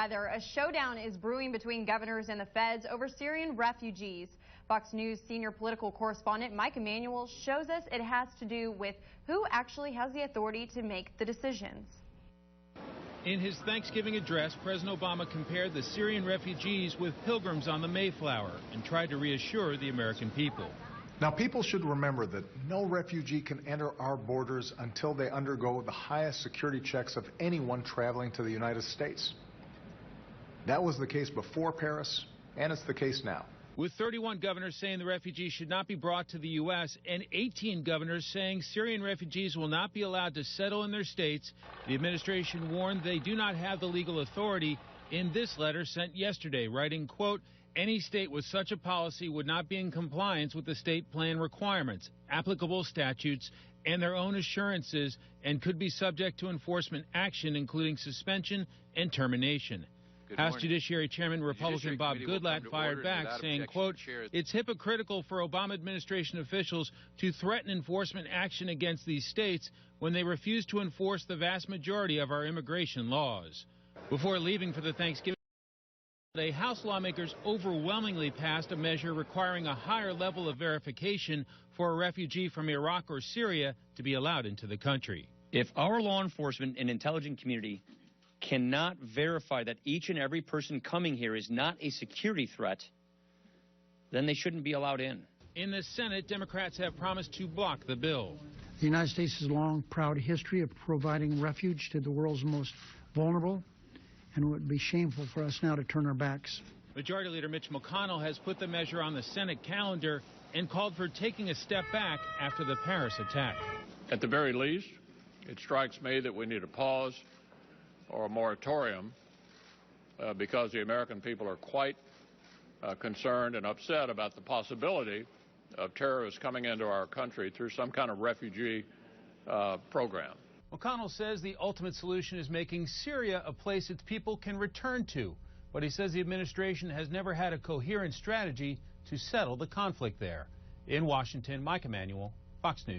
Rather, a showdown is brewing between governors and the feds over Syrian refugees. Fox News senior political correspondent Mike Emanuel shows us it has to do with who actually has the authority to make the decisions. In his Thanksgiving address, President Obama compared the Syrian refugees with pilgrims on the Mayflower and tried to reassure the American people. Now, people should remember that no refugee can enter our borders until they undergo the highest security checks of anyone traveling to the United States. That was the case before Paris, and it's the case now. With 31 governors saying the refugees should not be brought to the U.S. and 18 governors saying Syrian refugees will not be allowed to settle in their states, the administration warned they do not have the legal authority in this letter sent yesterday, writing, quote, any state with such a policy would not be in compliance with the state plan requirements, applicable statutes, and their own assurances, and could be subject to enforcement action, including suspension and termination. House Judiciary Chairman Republican Bob Goodlatte fired back, saying, quote, it's hypocritical for Obama administration officials to threaten enforcement action against these states when they refuse to enforce the vast majority of our immigration laws. Before leaving for the Thanksgiving holiday, House lawmakers overwhelmingly passed a measure requiring a higher level of verification for a refugee from Iraq or Syria to be allowed into the country. If our law enforcement and intelligence community cannot verify that each and every person coming here is not a security threat, then they shouldn't be allowed in. In the Senate, Democrats have promised to block the bill. The United States has a long, proud history of providing refuge to the world's most vulnerable, and it would be shameful for us now to turn our backs. Majority Leader Mitch McConnell has put the measure on the Senate calendar and called for taking a step back after the Paris attack. At the very least, it strikes me that we need a pause or a moratorium because the American people are quite concerned and upset about the possibility of terrorists coming into our country through some kind of refugee program. McConnell says the ultimate solution is making Syria a place its people can return to, but he says the administration has never had a coherent strategy to settle the conflict there. In Washington, Mike Emanuel, Fox News.